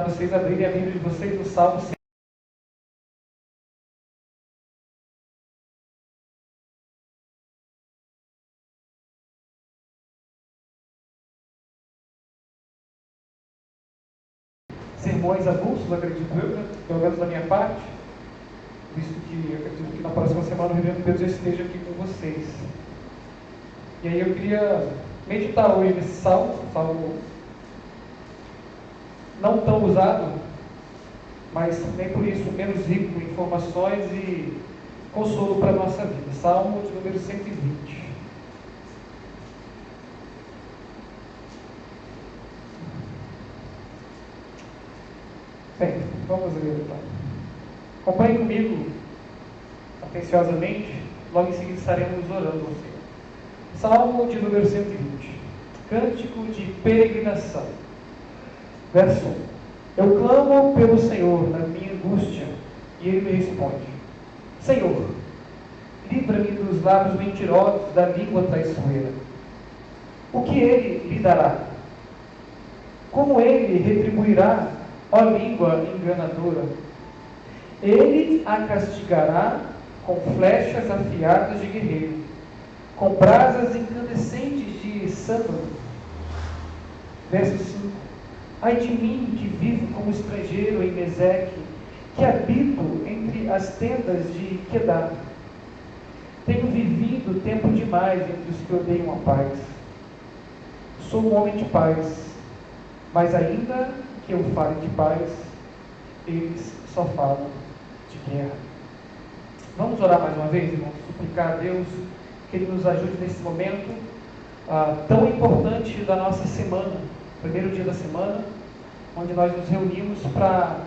vocês abrirem a Bíblia de vocês no Salmo 100. Sermões avulsos, acredito eu, né? Pelo menos da minha parte, visto que eu acredito que na próxima semana o Reverendo Pedro já esteja aqui com vocês. E aí eu queria meditar hoje nesse salmo não tão usado, mas nem por isso menos rico em informações e consolo para a nossa vida. Salmo de número 120. Bem, vamos ler então. Acompanhe comigo atenciosamente, logo em seguida estaremos orando ao Senhor. Salmo de número 120. Cântico de peregrinação. Verso 1. Eu clamo pelo Senhor na minha angústia, e Ele me responde. Senhor, livra-me dos lábios mentirosos, da língua traiçoeira. O que Ele lhe dará? Como Ele retribuirá, ó língua enganadora? Ele a castigará com flechas afiadas de guerreiro, com brasas incandescentes de sândalo. Verso 5. Ai de mim, que vivo como estrangeiro em Meseque, que habito entre as tendas de Quedar. Tenho vivido tempo demais entre os que odeiam a paz. Sou um homem de paz, mas ainda que eu fale de paz, eles só falam de guerra. Vamos orar mais uma vez, irmãos, suplicar a Deus que Ele nos ajude nesse momento tão importante da nossa semana, primeiro dia da semana, onde nós nos reunimos para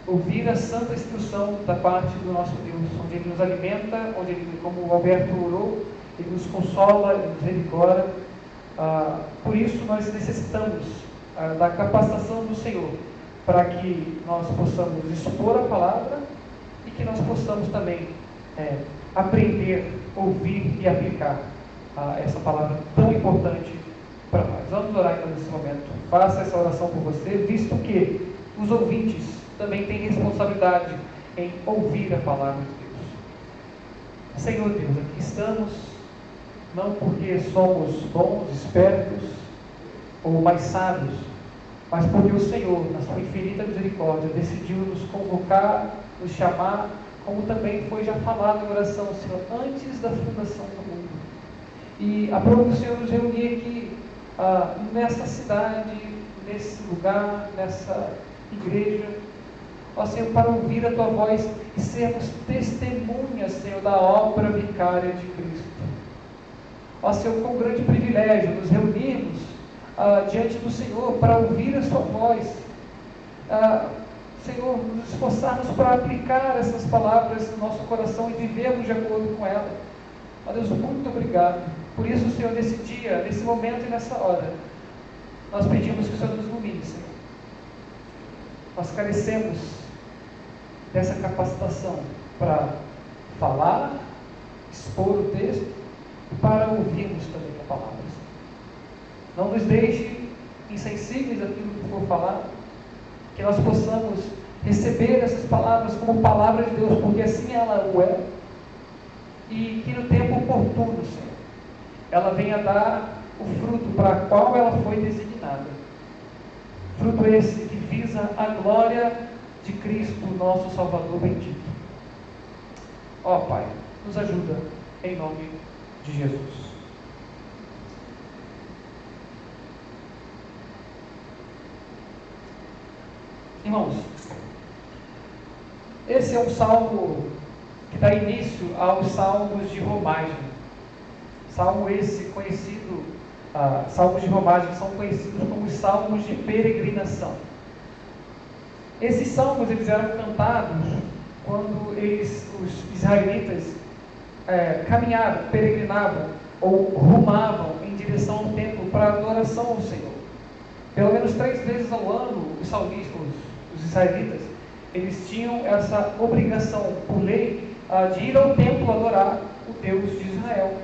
ouvir a santa instrução da parte do nosso Deus, onde Ele nos alimenta, onde Ele, como o Alberto orou, Ele nos consola, Ele nos revigora. Por isso nós necessitamos da capacitação do Senhor, para que nós possamos expor a palavra e que nós possamos também aprender, ouvir e aplicar essa palavra tão importante para nós. Vamos orar então nesse momento. Faça essa oração por você, visto que os ouvintes também têm responsabilidade em ouvir a palavra de Deus. Senhor Deus, aqui estamos, não porque somos bons, espertos ou mais sábios, mas porque o Senhor, na sua infinita misericórdia, decidiu nos convocar, nos chamar, como também foi já falado em oração, Senhor, antes da fundação do mundo. E aprove o Senhor nos reunir aqui, nessa cidade, nesse lugar, nessa igreja, ó Senhor, para ouvir a Tua voz e sermos testemunhas, Senhor, da obra vicária de Cristo. Ó Senhor, com um grande privilégio nos reunirmos diante do Senhor para ouvir a Sua voz. Senhor, nos esforçarmos para aplicar essas palavras no nosso coração e vivermos de acordo com elas. Ó Deus, muito obrigado. Por isso, Senhor, nesse dia, nesse momento e nessa hora, nós pedimos que o Senhor nos ilumine, Senhor. Nós carecemos dessa capacitação para falar, expor o texto e para ouvirmos também a palavra, Senhor. Não nos deixe insensíveis àquilo que for falado, que nós possamos receber essas palavras como palavra de Deus, porque assim ela o é, e que no tempo oportuno, Senhor, ela venha dar o fruto para o qual ela foi designada. Fruto esse que visa a glória de Cristo, nosso Salvador bendito. Ó Pai, nos ajuda em nome de Jesus. Irmãos, esse é um salmo que dá início aos salmos de romagem. Salmo esse conhecido, salmos de romagem são conhecidos como os salmos de peregrinação. Esses salmos eles eram cantados quando os israelitas caminhavam, peregrinavam ou rumavam em direção ao templo para adoração ao Senhor. Pelo menos 3 vezes ao ano, os salmistas, os israelitas, eles tinham essa obrigação por lei de ir ao templo adorar o Deus de Israel.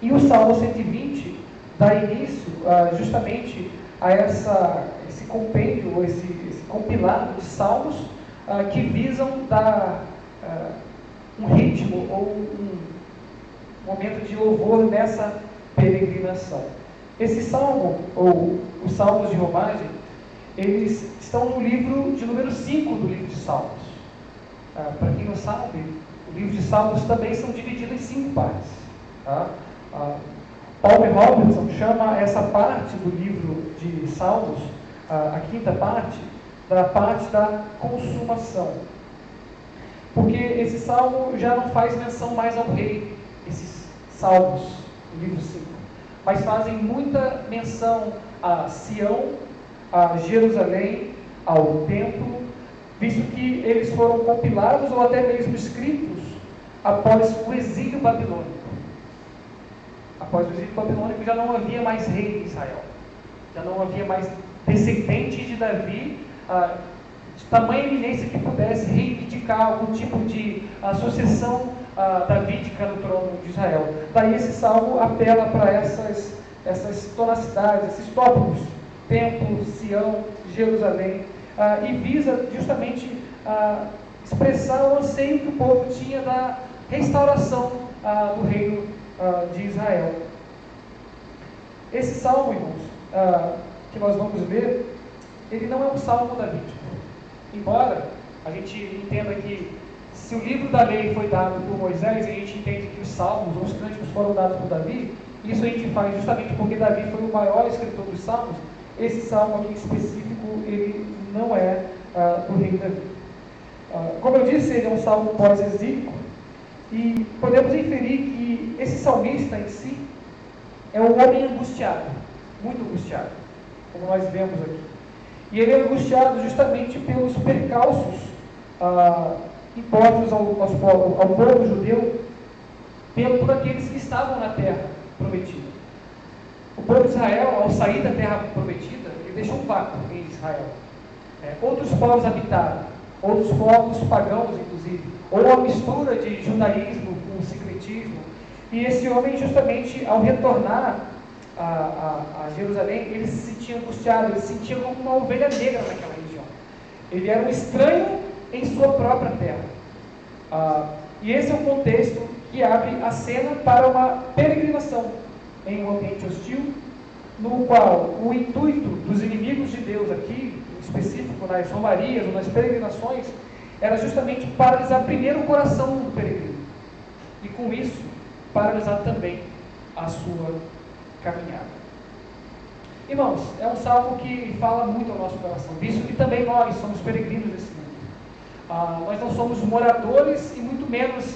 E o Salmo 120 dá início justamente a esse compêndio, ou esse compilado de salmos que visam dar um ritmo ou um momento de louvor nessa peregrinação. Esse salmo, ou os salmos de romagem, eles estão no livro de número 5 do livro de Salmos. Para quem não sabe, o livro de Salmos também são divididos em 5 partes. Tá? Paul Robertson chama essa parte do livro de Salmos, a quinta parte, da parte da consumação. Porque esse salmo já não faz menção mais ao rei, esses salmos do livro 5, mas fazem muita menção a Sião, a Jerusalém, ao templo, visto que eles foram compilados ou até mesmo escritos após o exílio babilônico. Após o exílio babilônico já não havia mais rei em Israel, já não havia mais descendente de Davi, de tamanha eminência que pudesse reivindicar algum tipo de sucessão davídica no trono de Israel. Daí esse salmo apela para essas tonacidades, esses tópicos: templo, Sião, Jerusalém, e visa justamente expressar o anseio que o povo tinha da restauração do reino de Israel. Esse salmo, irmãos, que nós vamos ver, ele não é um salmo davídico. Embora a gente entenda que se o livro da lei foi dado por Moisés, e a gente entende que os salmos ou os cânticos foram dados por Davi, isso a gente faz justamente porque Davi foi o maior escritor dos salmos. Esse salmo aqui em específico, ele não é do rei Davi. Como eu disse, ele é um salmo pós-exílico, e podemos inferir que esse salmista em si é um homem angustiado, muito angustiado, como nós vemos aqui. E ele é angustiado justamente pelos percalços impostos ao povo judeu por aqueles que estavam na terra prometida. O povo de Israel, ao sair da terra prometida, ele deixou um vácuo em Israel. Outros povos habitaram, outros povos pagãos, inclusive, ou uma mistura de judaísmo com sincretismo. E esse homem, justamente, ao retornar a Jerusalém, ele se sentia angustiado, ele se sentia como uma ovelha negra naquela região. Ele era um estranho em sua própria terra. E esse é o contexto que abre a cena para uma peregrinação em um ambiente hostil, no qual o intuito dos inimigos de Deus aqui, em específico nas romarias ou nas peregrinações, era justamente paralisar primeiro o coração do peregrino, e com isso paralisar também a sua caminhada. Irmãos, é um salmo que fala muito ao nosso coração, visto que também nós somos peregrinos desse mundo. Nós não somos moradores e muito menos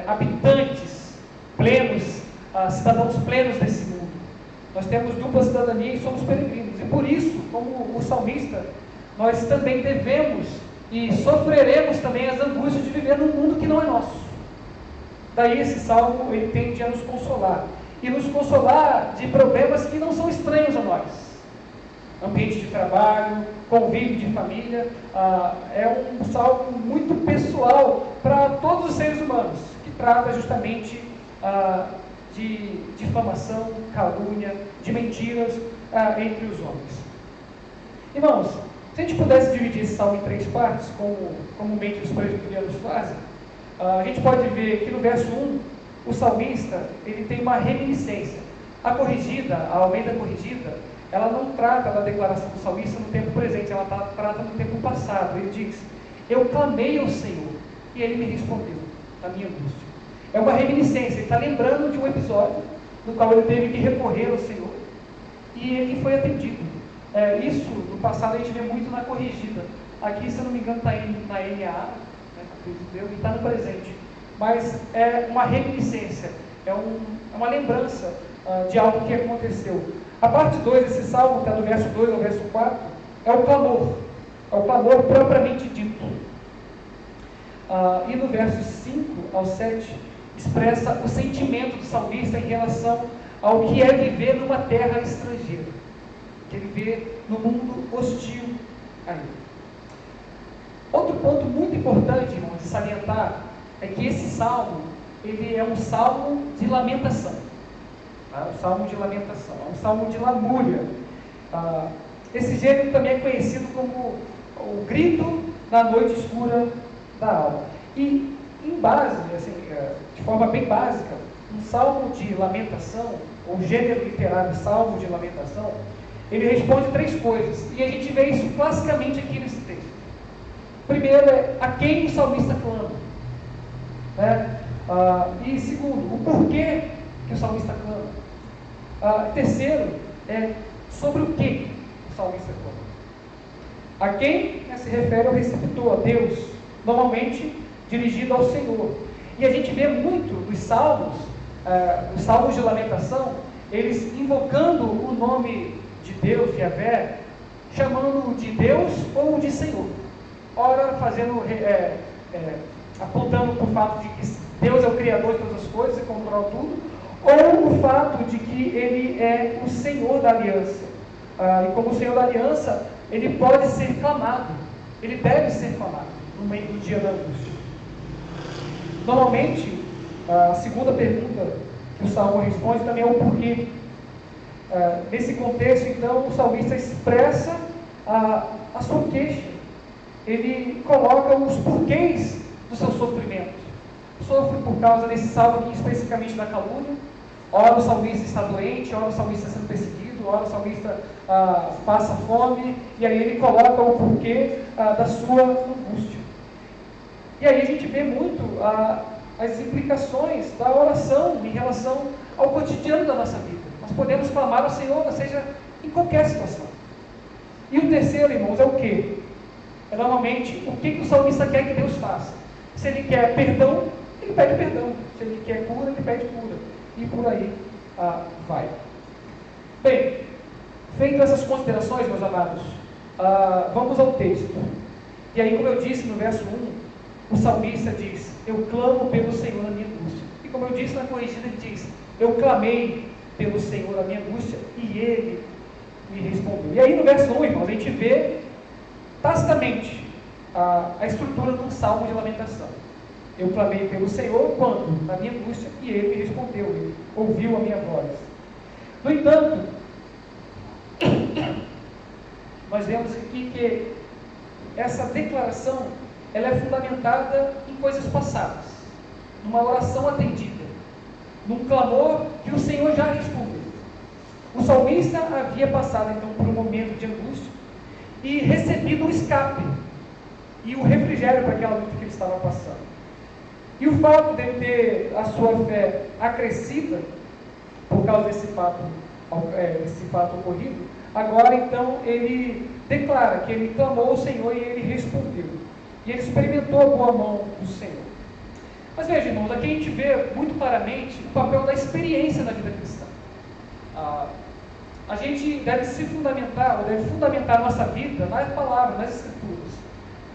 habitantes plenos, cidadãos plenos desse mundo. Nós temos dupla cidadania e somos peregrinos, e por isso, como o salmista, nós também devemos e sofreremos também as angústias de viver num mundo que não é nosso. Daí esse salmo, ele tende a nos consolar, e nos consolar de problemas que não são estranhos a nós. Ambiente de trabalho, convívio de família, é um salmo muito pessoal para todos os seres humanos, que trata justamente de difamação, calúnia, de mentiras entre os homens. Irmãos, se a gente pudesse dividir esse salmo em 3 partes, como comumente os presbiterianos fazem, a gente pode ver que no verso 1, o salmista, ele tem uma reminiscência. A corrigida, a Almeida corrigida, ela não trata da declaração do salmista no tempo presente, ela trata no tempo passado. Ele diz: eu clamei ao Senhor, e Ele me respondeu na minha angústia. É uma reminiscência, ele está lembrando de um episódio no qual ele teve que recorrer ao Senhor, e ele foi atendido. Isso, no passado, a gente vê muito na corrigida. Aqui, se eu não me engano, está na NAA, e está no presente. Mas é uma reminiscência, é uma lembrança de algo que aconteceu. A parte 2 desse salmo, que está do verso 2 ao verso 4, é o clamor propriamente dito. E no verso 5 ao 7, expressa o sentimento do salmista em relação ao que é viver numa terra estrangeira, que é viver no mundo hostil a ele. Outro ponto muito importante, irmãos, de salientar, é que esse salmo, ele é um salmo de lamentação. Um salmo de lamentação, é um salmo de lamúria. Esse gênero também é conhecido como o grito da noite escura da alma. E, em base, assim, de forma bem básica, um salmo de lamentação, ou gênero literário salmo de lamentação, ele responde 3 coisas. E a gente vê isso classicamente aqui nesse texto. Primeiro é a quem o salmista clama. Né? E segundo, o porquê que o salmista clama. Terceiro é sobre o que o salmista clama. A quem se refere ao receptor, a Deus, normalmente dirigido ao Senhor. E a gente vê muito nos salmos de lamentação, eles invocando o nome de Deus, de Yahvé, chamando-o de Deus ou de Senhor. Ora, apontando para o fato de que Deus é o Criador de todas as coisas e controla tudo, ou o fato de que Ele é o Senhor da aliança. E como o Senhor da aliança, Ele pode ser clamado, Ele deve ser clamado no meio do dia da angústia. Normalmente, a segunda pergunta que o Salmo responde também é o porquê. Nesse contexto, então, o salmista expressa a sua queixa. Ele coloca os porquês do seu sofrimento. Sofre por causa desse salmo aqui, especificamente da calúnia. Ora o salmista está doente, ora o salmista está sendo perseguido, ora o salmista passa fome, e aí ele coloca o porquê da sua angústia. E aí a gente vê muito as implicações da oração em relação ao cotidiano da nossa vida. Nós podemos clamar ao Senhor, seja em qualquer situação. E o terceiro, irmãos, é o quê? É normalmente o que o salmista quer que Deus faça. Se ele quer perdão, ele pede perdão. Se ele quer cura, ele pede cura. E por aí vai. Bem, feitas essas considerações, meus amados, vamos ao texto. E aí, como eu disse no verso 1, o salmista diz: eu clamo pelo Senhor na minha angústia. E como eu disse na corrigida, ele diz: eu clamei pelo Senhor na minha angústia e Ele me respondeu. E aí no verso 1, irmãos, a gente vê tacitamente a estrutura de um salmo de lamentação. Eu clamei pelo Senhor quando? Na minha angústia, e Ele me respondeu, Ele ouviu a minha voz. No entanto, nós vemos aqui que essa declaração ela é fundamentada em coisas passadas, numa oração atendida, num clamor que o Senhor já respondeu. O salmista havia passado então por um momento de angústia e recebido o escape e o refrigério para aquela luta que ele estava passando. E o fato de ele ter a sua fé acrescida por causa desse fato ocorrido, agora então ele declara que ele clamou ao Senhor e ele respondeu. E ele experimentou a boa mão do Senhor. Mas veja, irmãos, aqui a gente vê muito claramente o papel da experiência na vida cristã. A gente deve se fundamentar, ou deve fundamentar a nossa vida na palavra, nas Escrituras.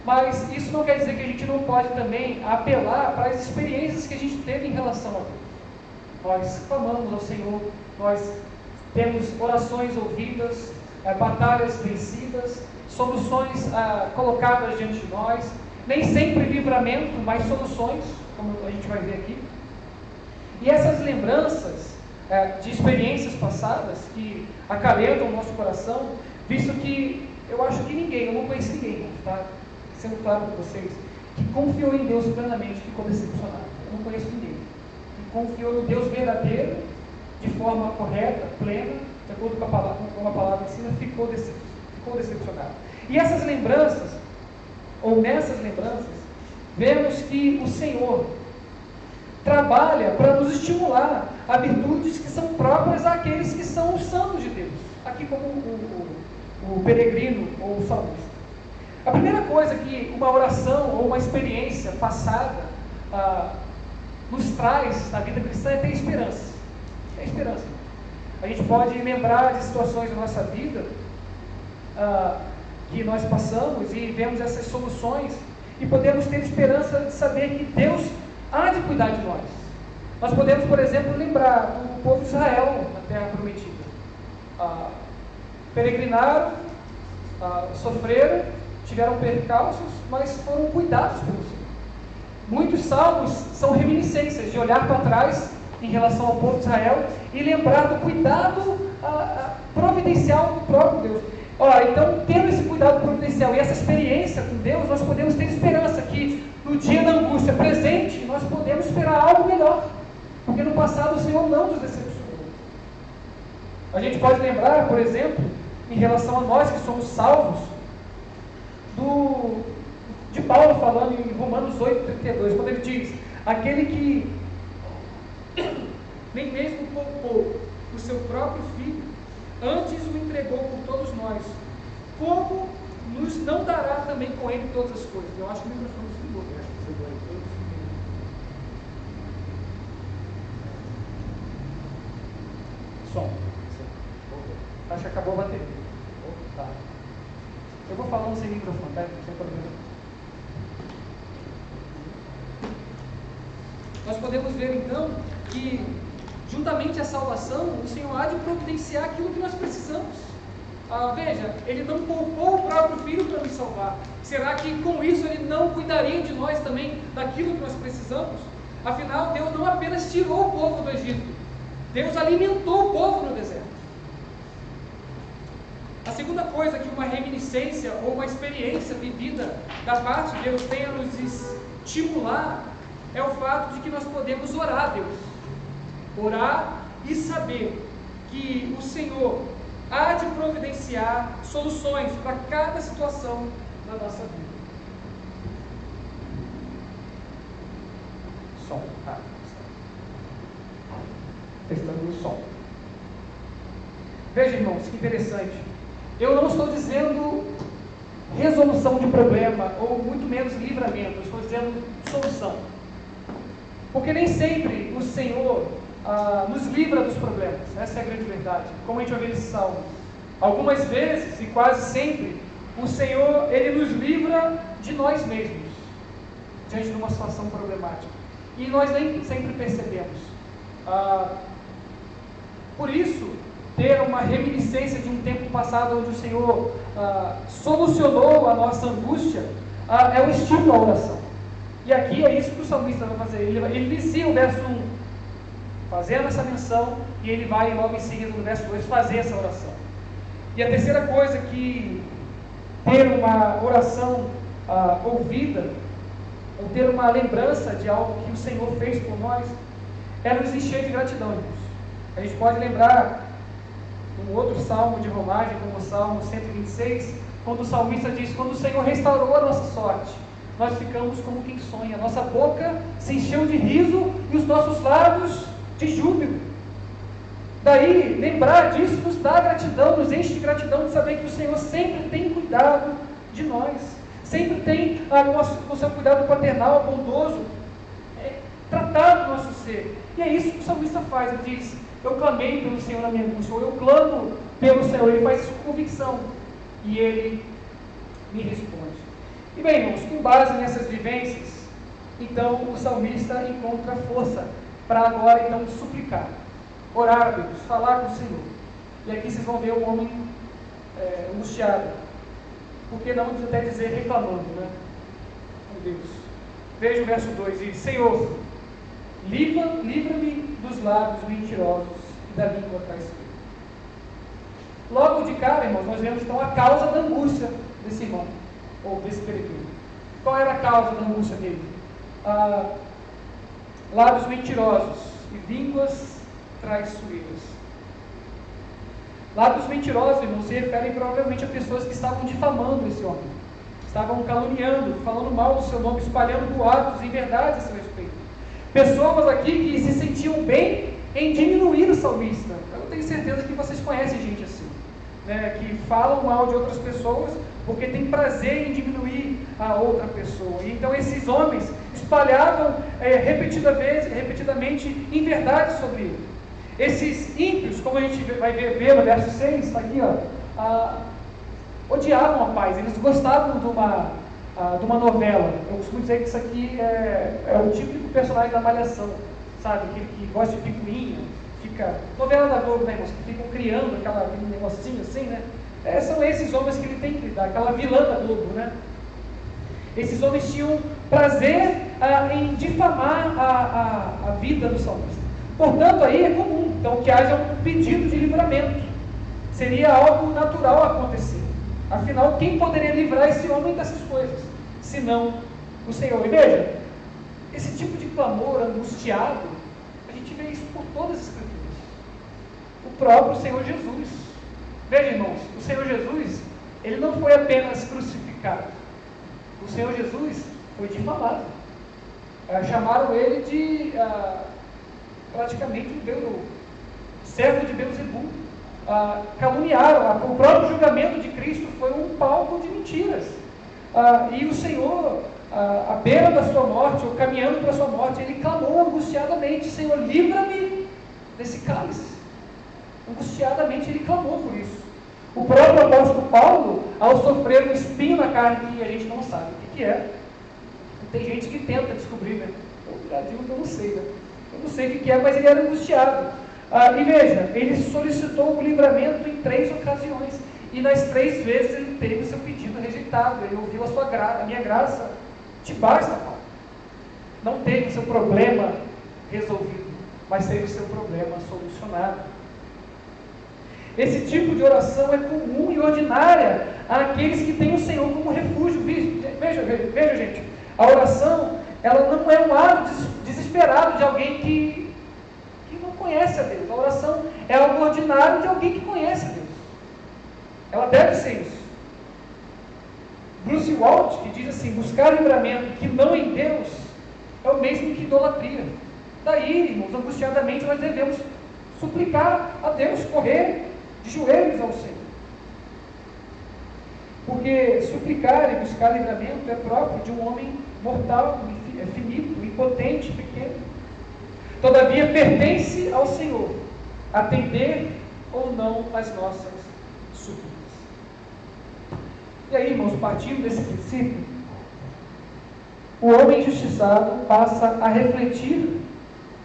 Mas isso não quer dizer que a gente não pode também apelar para as experiências que a gente teve em relação a Deus. Nós clamamos ao Senhor, nós temos orações ouvidas, batalhas vencidas, soluções colocadas diante de nós, nem sempre livramento, mas soluções, como a gente vai ver aqui. E essas lembranças de experiências passadas que acalentam o nosso coração, visto que eu acho que eu não conheci ninguém, tá? Sendo claro para vocês, que confiou em Deus plenamente, ficou decepcionado. Eu não conheço ninguém que confiou no Deus verdadeiro, de forma correta, plena, de acordo com a palavra ensina, ficou decepcionado. E essas lembranças, ou nessas lembranças, vemos que o Senhor trabalha para nos estimular a virtudes que são próprias àqueles que são os santos de Deus, aqui como o peregrino ou o salmista. A primeira coisa que uma oração ou uma experiência passada nos traz na vida cristã é ter esperança. É esperança. A gente pode lembrar de situações da nossa vida que nós passamos e vemos essas soluções e podemos ter esperança de saber que Deus há de cuidar de nós. Nós podemos, por exemplo, lembrar do povo de Israel na Terra Prometida. Peregrinaram, sofreram, tiveram percalços, mas foram cuidados pelo Senhor. Muitos salmos são reminiscências de olhar para trás em relação ao povo de Israel e lembrar do cuidado providencial do próprio Deus. Ora, então, tendo esse cuidado providencial e essa experiência com Deus, nós podemos ter esperança que no dia da angústia presente, nós podemos esperar algo melhor. Porque no passado o Senhor não nos decepcionou. A gente pode lembrar, por exemplo, em relação a nós que somos salvos, de Paulo falando em Romanos 8,32, quando ele diz: aquele que nem mesmo poupou o seu próprio filho, antes o entregou por todos nós, como nos não dará também com ele todas as coisas? Eu acho que o microfone desligou. Som. Acho que acabou a bateria. Tá. Eu vou falando sem microfone, tá? Sem problema. Nós podemos ver então que, juntamente à salvação, o Senhor há de providenciar aquilo que nós precisamos. Veja, Ele não poupou o próprio Filho para nos salvar. Será que com isso Ele não cuidaria de nós também, daquilo que nós precisamos? Afinal, Deus não apenas tirou o povo do Egito, Deus alimentou o povo no deserto. A segunda coisa que uma reminiscência ou uma experiência vivida da parte de Deus tem a nos estimular é o fato de que nós podemos orar a Deus. Orar e saber que o Senhor há de providenciar soluções para cada situação da nossa vida. Som. Testando o som. Veja, irmãos, que interessante. Eu não estou dizendo resolução de problema, ou muito menos livramento. Eu estou dizendo solução. Porque nem sempre o Senhor nos livra dos problemas. Essa é a grande verdade. Como a gente vai ver nesse salmo. Algumas vezes, e quase sempre, o Senhor, Ele nos livra de nós mesmos, diante de uma situação problemática. E nós nem sempre percebemos. Por isso, ter uma reminiscência de um tempo passado onde o Senhor solucionou a nossa angústia, é o estímulo à oração. E aqui é isso que o salmista vai fazer. Ele inicia o verso 1, fazendo essa menção, e ele vai logo em seguida no verso 2 fazer essa oração. E a terceira coisa que ter uma oração ouvida, ou ter uma lembrança de algo que o Senhor fez por nós, é nos encher de gratidão, irmãos. A gente pode lembrar um outro salmo de romagem, como o Salmo 126, quando o salmista diz: quando o Senhor restaurou a nossa sorte, nós ficamos como quem sonha, nossa boca se encheu de riso e os nossos lábios de júbilo. Daí, lembrar disso nos dá gratidão, nos enche de gratidão de saber que o Senhor sempre tem cuidado de nós, sempre tem com o seu cuidado paternal, bondoso, tratado o nosso ser. E é isso que o salmista faz. Ele diz: eu clamei pelo Senhor na minha angústia, ou eu clamo pelo Senhor. Ele faz isso com convicção, e Ele me responde. E bem, irmãos, com base nessas vivências, então o salmista encontra força para agora então suplicar, orar a Deus, falar com o Senhor. E aqui vocês vão ver um homem angustiado, por que não até dizer reclamando, né? Com Deus. Veja o verso 2, diz: Senhor, livra-me dos lábios mentirosos e da língua traiçoeira. Logo de cara, irmãos, nós vemos então a causa da angústia desse irmão, ou desse peregrino. Qual era a causa da angústia dele? Lábios mentirosos e línguas traiçoeiras. Lábios mentirosos, irmãos, se referem provavelmente a pessoas que estavam difamando esse homem, estavam caluniando, falando mal do seu nome, espalhando boatos e verdades a seu respeito. Pessoas aqui que se sentiam bem em diminuir o salmista. Eu tenho certeza que vocês conhecem gente assim, né, que falam mal de outras pessoas porque tem prazer em diminuir a outra pessoa. E então esses homens espalhavam repetidamente inverdades sobre ele. Esses ímpios, como a gente vai ver no verso 6, está aqui, odiavam a paz. Eles gostavam de uma novela. Eu costumo dizer que isso aqui é o típico personagem da Malhação, sabe? Que gosta de picuinha, fica... Novela da Globo, né, irmãos? Que ficam criando aquele negocinho assim, né? São esses homens que ele tem que lidar, aquela vilã da Globo, né? Esses homens tinham prazer em difamar a vida do salmista. Portanto, aí é comum, então, que haja um pedido de livramento. Seria algo natural acontecer. Afinal, quem poderia livrar esse homem dessas coisas? Senão o Senhor. E veja, esse tipo de clamor angustiado, a gente vê isso por todas as Escrituras. O próprio Senhor Jesus. Veja, irmãos, o Senhor Jesus, ele não foi apenas crucificado. O Senhor Jesus foi difamado. Chamaram ele de praticamente um servo de Beelzebul. Caluniaram. O próprio julgamento de Cristo foi um palco de mentiras. E o Senhor, à beira da sua morte, ou caminhando para a sua morte, ele clamou angustiadamente: Senhor, livra-me desse cálice. Angustiadamente ele clamou por isso. O próprio apóstolo Paulo, ao sofrer um espinho na carne, que a gente não sabe o que é, tem gente que tenta descobrir, né? Eu digo que eu não sei, né? Eu não sei o que é, mas ele era angustiado. E veja, ele solicitou o livramento em 3 ocasiões, e nas 3 vezes ele teve o seu pedido rejeitado. Ele ouviu a minha graça te basta, Paulo. Não teve o seu problema resolvido, mas teve o seu problema solucionado. Esse tipo de oração é comum e ordinária àqueles que têm o Senhor como refúgio. Veja, gente, a oração, ela não é um ato desesperado de alguém que não conhece a Deus. A oração é algo ordinário de alguém que conhece a Deus. Ela deve ser isso. Bruce Waltke, que diz assim: buscar livramento que não em Deus é o mesmo que idolatria. Daí, irmãos, angustiadamente nós devemos suplicar a Deus, correr de joelhos ao Senhor. Porque suplicar e buscar livramento é próprio de um homem mortal, finito, impotente, pequeno. Todavia pertence ao Senhor atender ou não às nossas súplicas. E aí, irmãos, partindo desse princípio, o homem injustiçado passa a refletir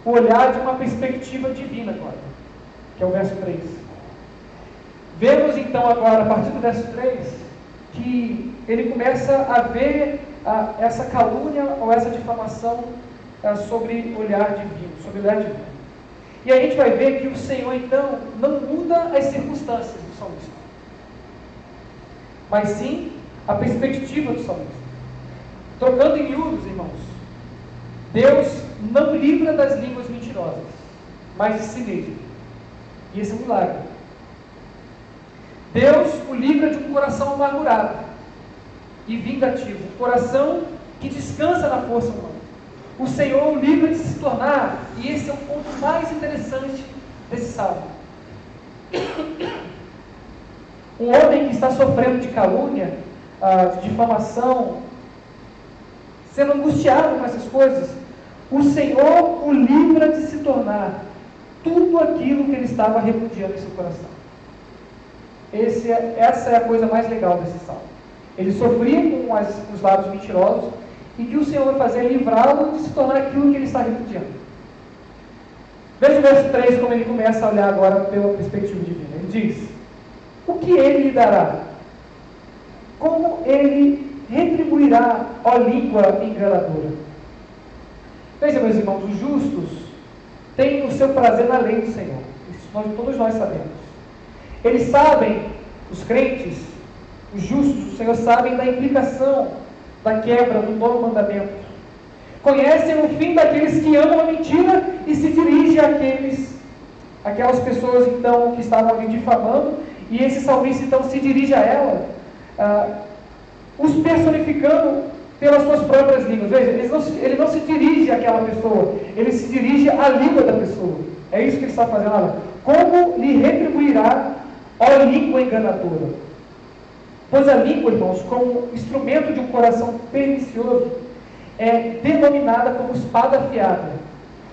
o olhar de uma perspectiva divina agora, que é o verso 3. Vemos então agora, a partir do verso 3, que ele começa a ver essa calúnia ou essa difamação sobre o olhar divino, E a gente vai ver que o Senhor então não muda as circunstâncias do salmista, mas sim a perspectiva do salmista. Trocando em miúdos, irmãos, Deus não livra das línguas mentirosas, mas de si mesmo. E esse é um milagre. Deus o livra de um coração amargurado e vingativo, um coração que descansa na força humana. O Senhor o livra de se tornar, e esse é o ponto mais interessante desse salmo, um homem que está sofrendo de calúnia, de difamação, sendo angustiado com essas coisas, o Senhor o livra de se tornar tudo aquilo que ele estava repudiando em seu coração. Essa é a coisa mais legal desse salmo. Ele sofria com os lábios mentirosos, e que o Senhor vai fazer livrá-lo de se tornar aquilo que ele está repudiando. Veja o verso 3, como ele começa a olhar agora pela perspectiva divina. Ele diz: o que ele lhe dará? Como ele retribuirá, ó língua enganadora? Veja, meus irmãos, os justos têm o seu prazer na lei do Senhor. Isso todos nós sabemos. Eles sabem, os crentes, os justos do Senhor, sabem da implicação da quebra do novo mandamento. Conhecem o fim daqueles que amam a mentira e se dirigem àquelas pessoas então que estavam ali difamando, e esse salmista então se dirige a ela, os personificando pelas suas próprias línguas. Veja, ele não se dirige àquela pessoa, ele se dirige à língua da pessoa. É isso que ele está fazendo. Olha, como lhe retribuirá, ó língua enganadora? Pois a língua, irmãos, como instrumento de um coração pernicioso, é denominada como espada afiada,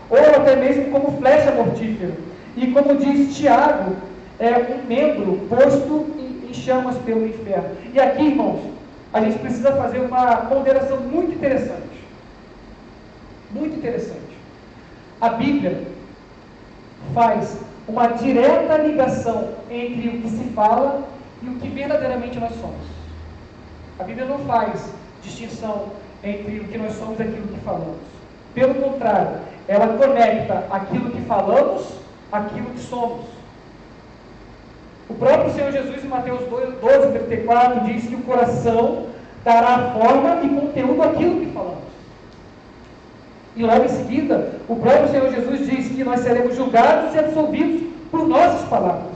ou até mesmo como flecha mortífera. E como diz Tiago, é um membro posto em chamas pelo inferno. E aqui, irmãos, a gente precisa fazer uma ponderação muito interessante. Muito interessante. A Bíblia faz uma direta ligação entre o que se fala e o que verdadeiramente nós somos. A Bíblia não faz distinção entre o que nós somos e aquilo que falamos. Pelo contrário, ela conecta aquilo que falamos àquilo que somos. O próprio Senhor Jesus, em Mateus 12:34, diz que o coração dará forma e conteúdo àquilo que falamos. E logo em seguida, o próprio Senhor Jesus diz que nós seremos julgados e absolvidos por nossas palavras.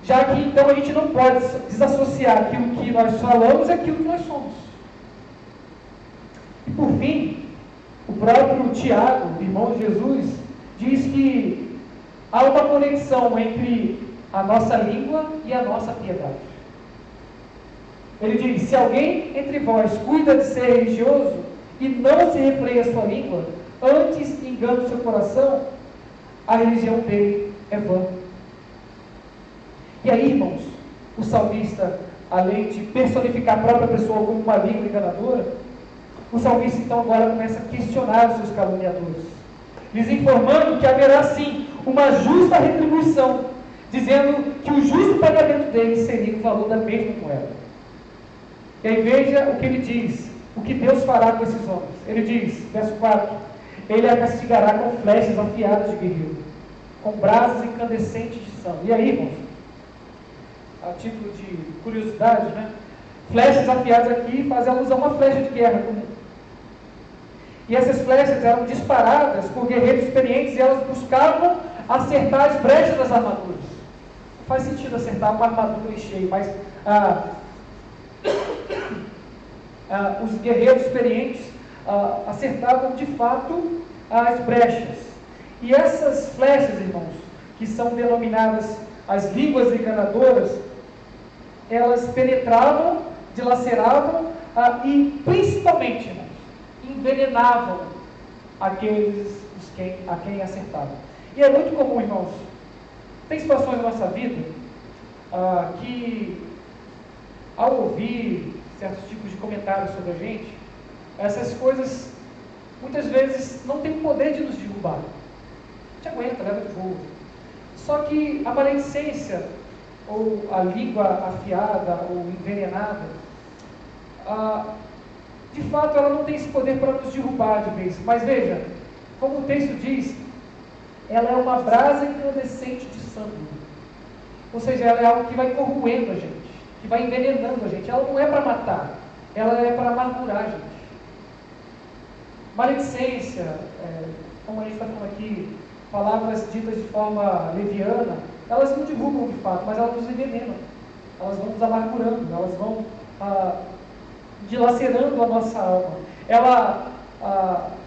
Já que então a gente não pode desassociar aquilo que nós falamos e aquilo que nós somos. E por fim, o próprio Tiago, irmão de Jesus, diz que há uma conexão entre a nossa língua e a nossa piedade. Ele diz: se alguém entre vós cuida de ser religioso e não se refreia a sua língua, antes engana o seu coração, a religião dele é vã. E aí, irmãos, o salmista, além de personificar a própria pessoa como uma língua enganadora, o salmista então agora começa a questionar os seus caluniadores, lhes informando que haverá sim uma justa retribuição, dizendo que o justo pagamento deles seria o valor da mesma moeda. E aí veja o que ele diz, o que Deus fará com esses homens. Ele diz, verso 4, ele a castigará com flechas afiadas de guerreiro, com brasas incandescentes de sangue. E aí, irmãos, a título de curiosidade, né? Flechas afiadas aqui fazem alusão a uma flecha de guerra comum. E essas flechas eram disparadas por guerreiros experientes e elas buscavam acertar as brechas das armaduras. Não faz sentido acertar uma armadura em cheio, mas os guerreiros experientes acertavam de fato as brechas. E essas flechas, irmãos, que são denominadas as línguas enganadoras, elas penetravam, dilaceravam e principalmente, irmãos, envenenavam aqueles a quem acertavam. E é muito comum, irmãos, tem situações na nossa vida que, ao ouvir certos tipos de comentários sobre a gente, essas coisas muitas vezes não têm o poder de nos derrubar. A gente aguenta, leva de voo. Só que a maledicência, ou a língua afiada, ou envenenada, de fato ela não tem esse poder para nos derrubar de vez. Mas veja, como o texto diz, ela é uma brasa incandescente de sangue. Ou seja, ela é algo que vai corroendo a gente, que vai envenenando a gente. Ela não é para matar, ela é para amargurar a gente. Maledicência, como a gente está falando aqui, palavras ditas de forma leviana, elas não derrubam de fato, mas elas nos envenenam, elas vão nos amargurando, elas vão dilacerando a nossa alma. Ela,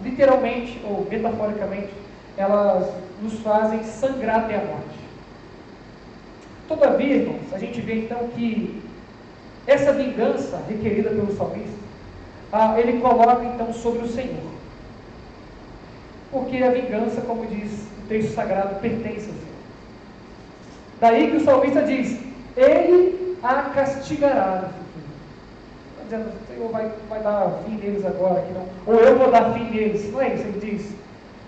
literalmente ou metaforicamente, elas nos fazem sangrar até a morte. Todavia, irmãos, a gente vê então que essa vingança requerida pelo salmista, ele coloca então sobre o Senhor. Porque a vingança, como diz o texto sagrado, pertence ao Senhor. Daí que o salmista diz, ele a castigará no futuro. Está dizendo, o Senhor vai dar fim neles agora, que não, ou eu vou dar fim neles. Não é isso, ele diz,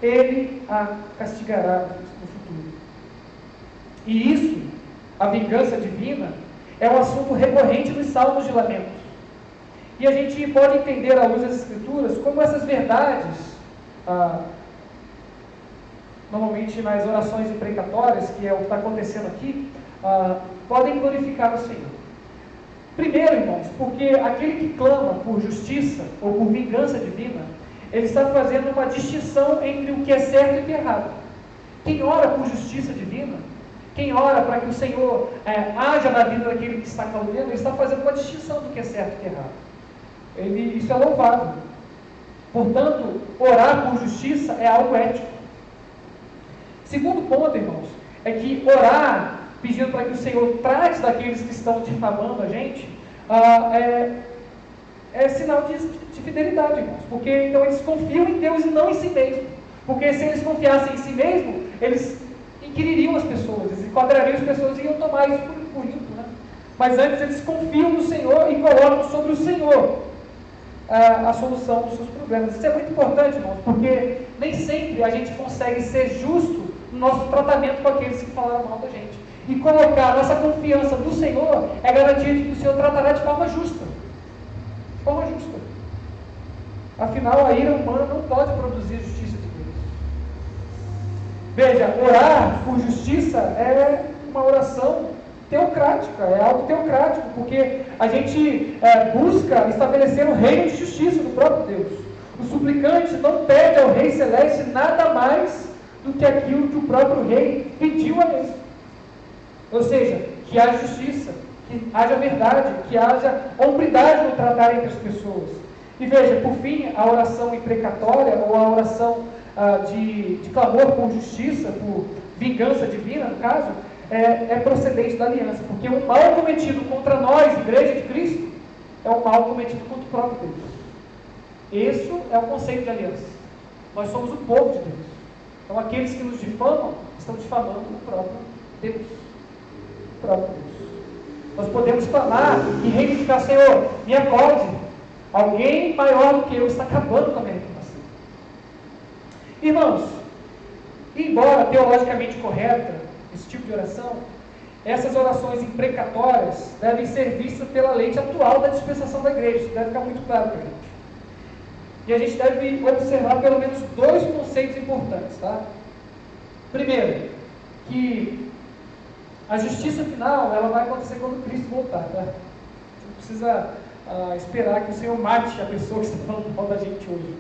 ele a castigará no futuro. E isso, a vingança divina, é um assunto recorrente nos salmos de lamentos. E a gente pode entender à luz das Escrituras como essas verdades, normalmente nas orações imprecatórias, que é o que está acontecendo aqui, podem glorificar o Senhor. Primeiro, irmãos, porque aquele que clama por justiça ou por vingança divina, ele está fazendo uma distinção entre o que é certo e o que é errado. Quem ora por justiça divina, quem ora para que o Senhor haja na vida daquele que está caluniando, ele está fazendo uma distinção do que é certo e o que é errado. Isso é louvável. Portanto, orar por justiça é algo ético. Segundo ponto, irmãos, é que orar pedindo para que o Senhor trate daqueles que estão difamando a gente, é sinal de fidelidade, irmãos. Porque então eles confiam em Deus e não em si mesmo. Porque se eles confiassem em si mesmo, eles inquiririam as pessoas, eles enquadrariam as pessoas e iam tomar isso por limpo, né? Mas antes eles confiam no Senhor e colocam sobre o Senhor a solução dos seus problemas. Isso é muito importante, irmãos, porque nem sempre a gente consegue ser justo no nosso tratamento com aqueles que falaram mal da gente. E colocar a nossa confiança no Senhor é garantia de que o Senhor tratará de forma justa. De forma justa. Afinal, a ira humana não pode produzir justiça de Deus. Veja, orar por justiça é uma oração teocrática, é algo teocrático, porque a gente busca estabelecer o reino de justiça do próprio Deus. O suplicante não pede ao Rei Celeste nada mais do que aquilo que o próprio Rei pediu a ele. Ou seja, que haja justiça, que haja verdade, que haja hombridade no tratar entre as pessoas. E veja, por fim, a oração imprecatória, ou a oração de clamor por justiça, por vingança divina, no caso, é procedente da aliança, porque o mal cometido contra nós, Igreja de Cristo, é um mal cometido contra o próprio Deus. Isso é o conceito de aliança. Nós somos o povo de Deus. Então, aqueles que nos difamam, estão difamando o próprio Deus. O próprio Deus. Nós podemos clamar e reivindicar: Senhor, me acorde. Alguém maior do que eu está acabando com a minha reputação. Irmãos, embora teologicamente correta esse tipo de oração, essas orações imprecatórias devem ser vistas pela lente atual da dispensação da igreja. Isso deve ficar muito claro para a gente. E a gente deve observar pelo menos dois conceitos importantes, tá? Primeiro, que a justiça final, ela vai acontecer quando Cristo voltar, tá? Você não precisa esperar que o Senhor mate a pessoa que está falando mal da gente hoje.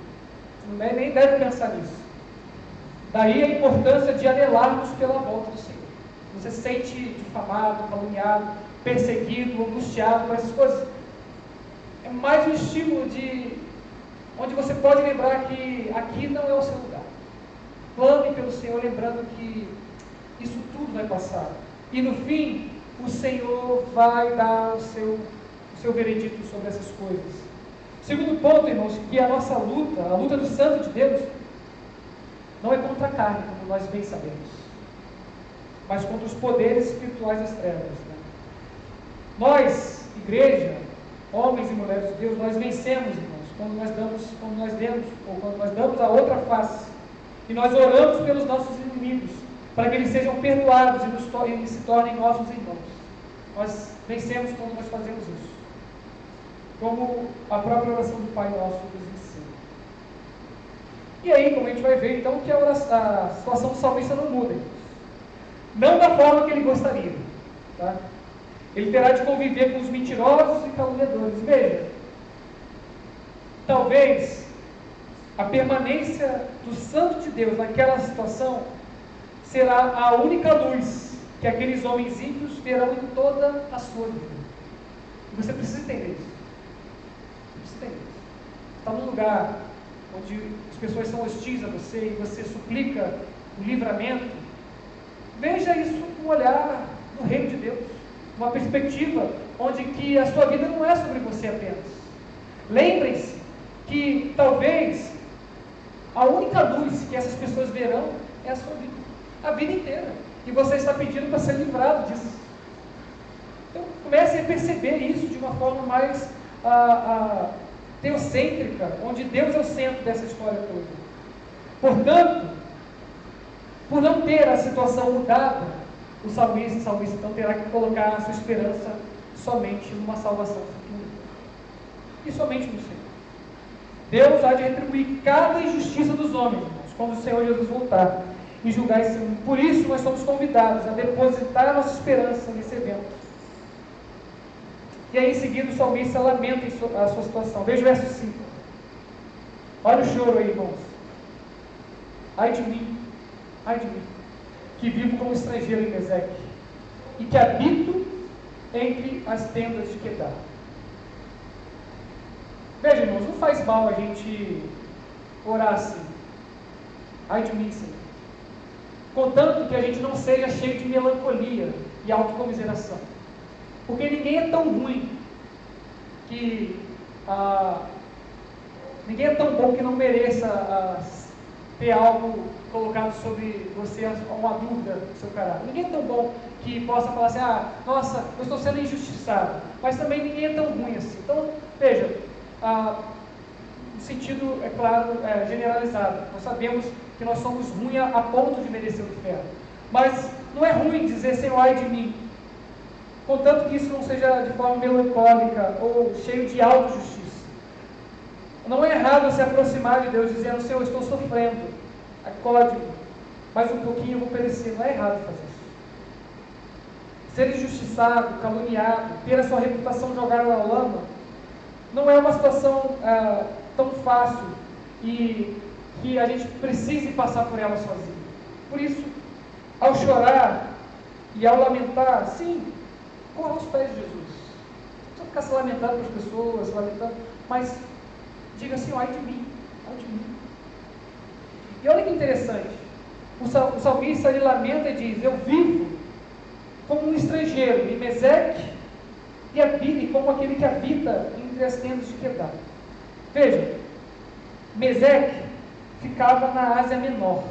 Você nem deve pensar nisso. Daí a importância de anelarmos pela volta do Senhor. Você se sente difamado, caluniado, perseguido, angustiado por essas coisas. É mais um estímulo onde você pode lembrar que aqui não é o seu lugar. Clame pelo Senhor, lembrando que isso tudo vai passar. E no fim, o Senhor vai dar o seu veredito sobre essas coisas. Segundo ponto, irmãos, que a nossa luta, a luta do santo de Deus, não é contra a carne, como nós bem sabemos, mas contra os poderes espirituais das trevas. Né? Nós, igreja, homens e mulheres de Deus, nós vencemos, irmãos, quando nós damos a outra face, e nós oramos pelos nossos inimigos, para que eles sejam perdoados e se tornem nossos irmãos. Nós vencemos quando nós fazemos isso, como a própria oração do Pai Nosso nos ensina. E aí, como a gente vai ver, então, que a situação do salmista não muda, irmãos. Não da forma que ele gostaria, tá? Ele terá de conviver com os mentirosos e caluniadores. Veja, talvez a permanência do santo de Deus naquela situação será a única luz que aqueles homens ímpios verão em toda a sua vida. E você precisa entender isso. Você precisa entender isso. Está num lugar onde as pessoas são hostis a você e você suplica o livramento. Veja isso com um olhar no reino de Deus, uma perspectiva onde que a sua vida não é sobre você apenas. Lembrem-se que talvez a única luz que essas pessoas verão é a sua vida, a vida inteira, e você está pedindo para ser livrado disso. Então comece a perceber isso de uma forma mais teocêntrica, onde Deus é o centro dessa história toda. Portanto, por não ter a situação mudada, o salmista então terá que colocar a sua esperança somente numa salvação futura. E somente no Senhor. Deus há de retribuir cada injustiça dos homens, irmãos, quando o Senhor Jesus voltar e julgar esse mundo. Por isso nós somos convidados a depositar a nossa esperança nesse evento. E aí em seguida o salmista lamenta a sua situação. Veja o verso 5. Olha o choro aí, irmãos. Ai de mim, que vivo como estrangeiro em Meseque, e que habito entre as tendas de Quedar. Veja, irmãos, não faz mal a gente orar assim. Ai de mim, Senhor. Contanto que a gente não seja cheio de melancolia e autocomiseração. Porque ninguém é tão ruim ninguém é tão bom que não mereça ter algo colocado sobre você, uma dúvida do seu caráter. Ninguém é tão bom que possa falar assim: nossa, eu estou sendo injustiçado. Mas também ninguém é tão ruim assim. Então, veja, no sentido, é claro, generalizado. Nós sabemos que nós somos ruins a ponto de merecer o inferno. Mas não é ruim dizer: Senhor, ai de mim. Contanto que isso não seja de forma melancólica ou cheio de autojustiça. Não é errado se aproximar de Deus dizendo: Senhor, eu estou sofrendo, acorde-me, mais um pouquinho eu vou perecer. Não é errado fazer isso. ser injustiçado, caluniado, ter a sua reputação jogada na lama, não é uma situação tão fácil e que a gente precise passar por ela sozinho. Por isso, ao chorar e ao lamentar, sim, corra aos pés de Jesus. Não precisa ficar se lamentando com as pessoas, se lamentando, mas diga assim, ai de mim, ai de mim. E olha que interessante, o salmista ele lamenta e diz, eu vivo como um estrangeiro em Meseque e como aquele que habita entre as tendas de Quedar. Veja, Meseque ficava na Ásia Menor.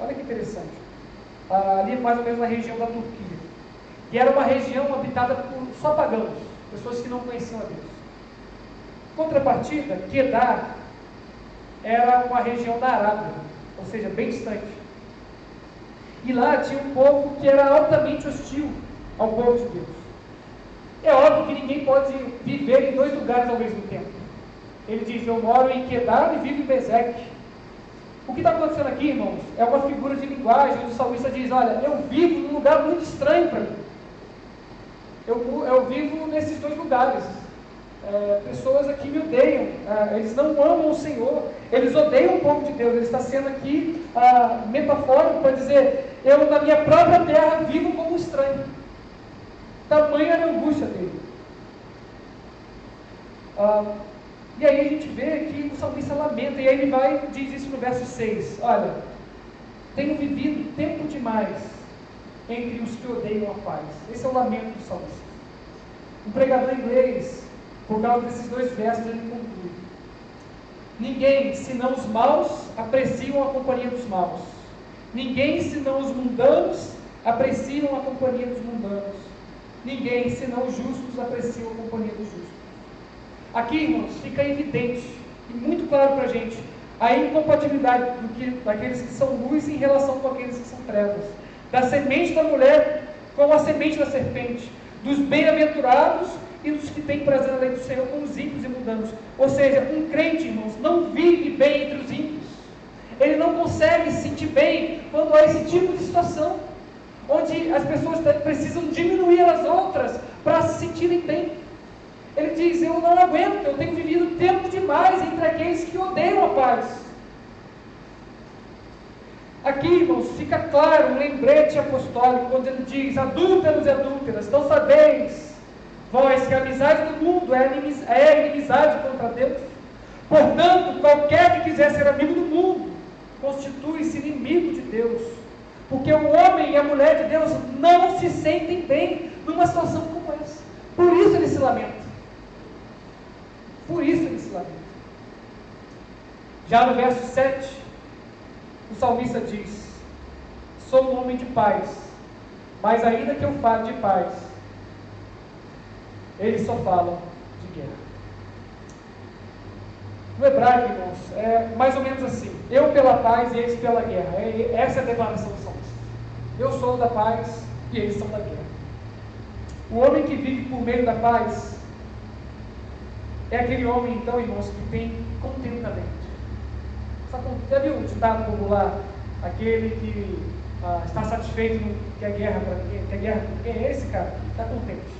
Olha que interessante. Ali mais ou menos na região da Turquia. E era uma região habitada por só pagãos, pessoas que não conheciam a Deus. Contrapartida, Quedar era uma região da Arábia, ou seja, bem distante. E lá tinha um povo que era altamente hostil ao povo de Deus. É óbvio que ninguém pode viver em dois lugares ao mesmo tempo. Ele diz, eu moro em Quedar e vivo em Meseque. O que está acontecendo aqui, irmãos, é uma figura de linguagem, onde o salmista diz, olha, eu vivo num lugar muito estranho para mim. Eu vivo nesses dois lugares. Pessoas aqui me odeiam, eles não amam o Senhor, eles odeiam o povo de Deus. Ele está sendo aqui metafórico para dizer, eu na minha própria terra vivo como um estranho. Tamanha era a angústia dele. E aí a gente vê que o salmista lamenta, e aí ele vai e diz isso no verso 6, olha, tenho vivido tempo demais entre os que odeiam a paz. Esse é o lamento do salmista. Um pregador inglês, por causa desses dois versos, ele conclui, ninguém, senão os maus, apreciam a companhia dos maus. Ninguém, senão os mundanos, apreciam a companhia dos mundanos. Ninguém, senão os justos, apreciam a companhia dos justos. Aqui, irmãos, fica evidente e muito claro para a gente a incompatibilidade daqueles que são luz em relação com aqueles que são trevas. Da semente da mulher com a semente da serpente. Dos bem-aventurados e dos que têm prazer na lei do Senhor com os ímpios e mundanos. Ou seja, um crente, irmãos, não vive bem entre os ímpios. Ele não consegue se sentir bem quando há esse tipo de situação, onde as pessoas precisam diminuir as outras para se sentirem bem. Ele diz, eu não aguento, eu tenho vivido tempo demais entre aqueles que odeiam a paz. Aqui, irmãos, fica claro um lembrete apostólico, quando ele diz, adúlteros e adúlteras, não sabeis, vós, que a amizade do mundo é inimizade contra Deus. Portanto, qualquer que quiser ser amigo do mundo, constitui-se inimigo de Deus. Porque o homem e a mulher de Deus não se sentem bem numa situação como essa. Por isso ele se lamenta. Por isso ele se lamenta. Já no verso 7, o salmista diz, sou um homem de paz, mas ainda que eu fale de paz, eles só falam de guerra. No hebraico, irmãos, é mais ou menos assim, eu pela paz e eles pela guerra. Essa é a declaração do salmista. Eu sou da paz e eles são da guerra. O homem que vive por meio da paz é aquele homem, então, irmãos, que tem contentamento. Já viu o ditado popular? Aquele que está satisfeito que a guerra para ninguém, que a guerra quem é esse cara? Está contente.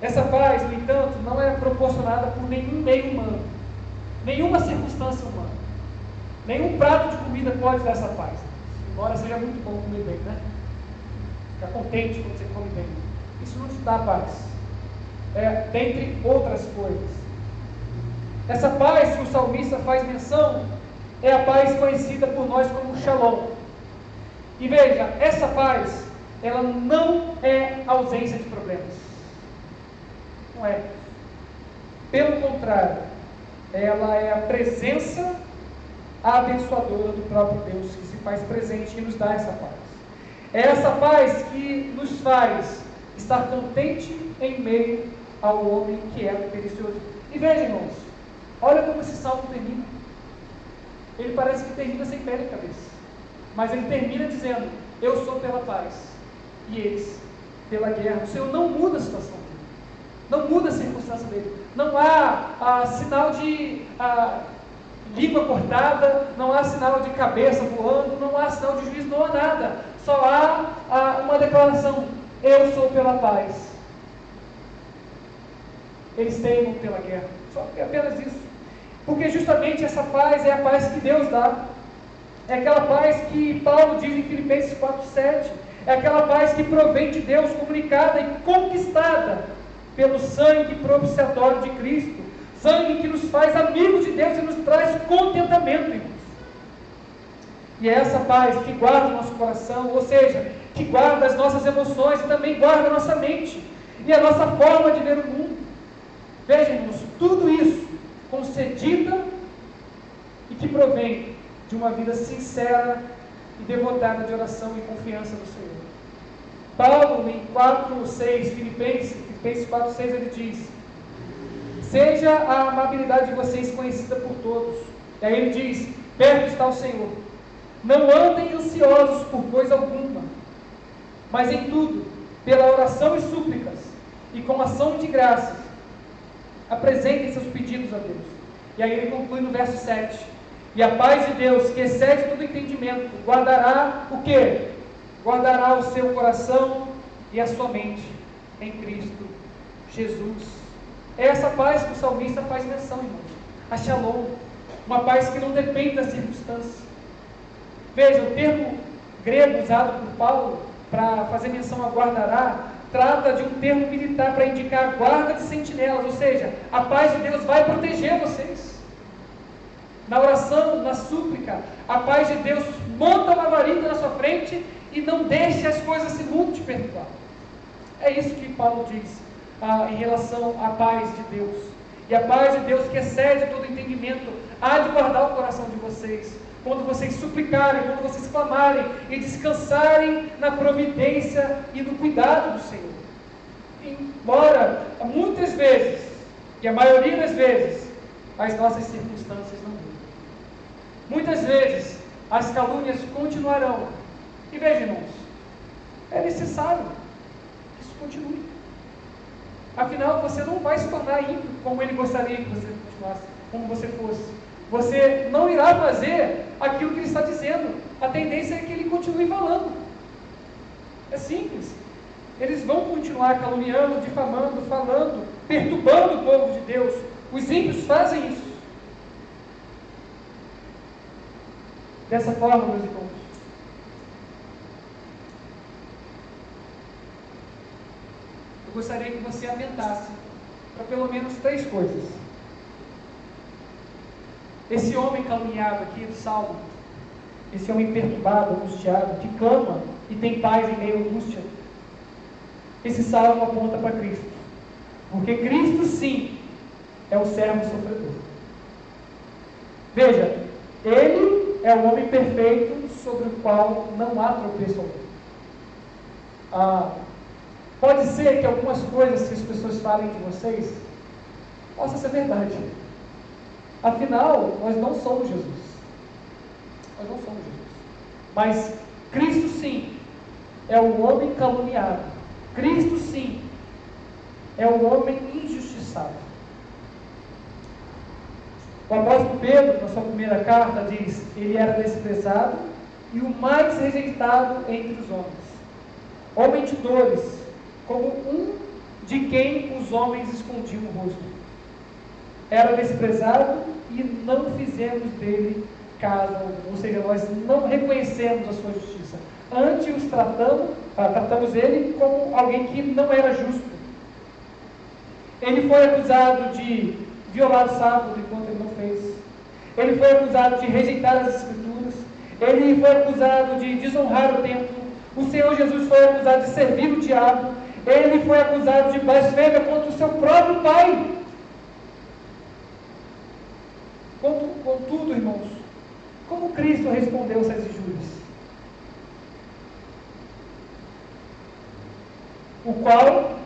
Essa paz, no entanto, não é proporcionada por nenhum meio humano, nenhuma circunstância humana. Nenhum prato de comida pode dar essa paz. Embora seja muito bom comer bem, né? Ficar contente quando você come bem. Isso não te dá paz. Dentre outras coisas. Essa paz que o salmista faz menção é a paz conhecida por nós como Shalom. E veja, essa paz, ela não é ausência de problemas. Não é. Pelo contrário, ela é a presença abençoadora do próprio Deus que se faz presente e nos dá essa paz. É essa paz que nos faz estar contente em meio ao homem que é pericioso. E veja, irmãos, olha como esse salmo termina. Ele parece que termina sem pé na cabeça, mas ele termina dizendo, eu sou pela paz e eles pela guerra. O Senhor não muda a situação dele, não muda a circunstância dele, não há sinal de língua cortada, não há sinal de cabeça voando, não há sinal de juízo, não há nada. só há uma declaração: eu sou pela paz. Eles teimam pela guerra. Só é apenas isso. Porque justamente essa paz é a paz que Deus dá. É aquela paz que Paulo diz em Filipenses 4:7. É aquela paz que provém de Deus, comunicada e conquistada pelo sangue propiciatório de Cristo. Sangue que nos faz amigos de Deus e nos traz contentamento, irmãos. E é essa paz que guarda o nosso coração, ou seja, que guarda as nossas emoções e também guarda a nossa mente e a nossa forma de ver o mundo. Vejam, irmãos, tudo isso concedida e que provém de uma vida sincera e devotada de oração e confiança no Senhor. Paulo, em 4:6, Filipenses 4:6, ele diz: seja a amabilidade de vocês conhecida por todos. E aí ele diz: perto está o Senhor. Não andem ansiosos por coisa alguma, mas em tudo, pela oração e súplicas, e com ação de graças, apresentem seus pedidos a Deus. E aí ele conclui no verso 7: e a paz de Deus, que excede todo entendimento, guardará o quê? Guardará o seu coração e a sua mente em Cristo Jesus. É essa paz que o salmista faz menção, irmãos. A Shalom, uma paz que não depende das circunstâncias. Veja, o termo grego usado por Paulo para fazer menção a guardará, trata de um termo militar para indicar a guarda de sentinelas, ou seja, a paz de Deus vai proteger vocês. Na oração, na súplica, a paz de Deus monta uma varita na sua frente e não deixe as coisas se te perturbar. É isso que Paulo diz em relação à paz de Deus. E a paz de Deus que excede todo entendimento há de guardar o coração de vocês, quando vocês suplicarem, quando vocês clamarem e descansarem na providência e no cuidado do Senhor. Embora muitas vezes, e a maioria das vezes, as nossas circunstâncias não mudam. Muitas vezes as calúnias continuarão. E veja, irmãos, é necessário que isso continue. Afinal, você não vai se tornar ímpio como ele gostaria que você continuasse, como você fosse. Você não irá fazer aquilo que ele está dizendo. A tendência é que ele continue falando. É simples. Eles vão continuar caluniando, difamando, falando, perturbando o povo de Deus. Os ímpios fazem isso. Dessa forma, meus irmãos, eu gostaria que você atentasse para pelo menos 3 coisas. Esse homem caluniado aqui do Salmo, esse homem perturbado, angustiado, que clama e tem paz em meio à angústia, esse Salmo aponta para Cristo. Porque Cristo, sim, é o servo sofredor. Veja, ele é o homem perfeito sobre o qual não há tropeço algum. Pode ser que algumas coisas que as pessoas falem de vocês possa ser verdade. Afinal, nós não somos Jesus. Nós não somos Jesus. Mas Cristo, sim, é o homem caluniado. Cristo, sim, é o homem injustiçado. O apóstolo Pedro, na sua primeira carta, diz: ele era desprezado e o mais rejeitado entre os homens, homem de dores, como um de quem os homens escondiam o rosto. Era desprezado e não fizemos dele caso algum, ou seja, nós não reconhecemos a sua justiça. Antes tratamos ele como alguém que não era justo. Ele foi acusado de violar o sábado enquanto ele não fez. Ele foi acusado de rejeitar as Escrituras. Ele foi acusado de desonrar o templo. O Senhor Jesus foi acusado de servir o diabo. Ele foi acusado de blasfêmia contra o seu próprio Pai. Contudo, irmãos, como Cristo respondeu essas injúrias? O qual,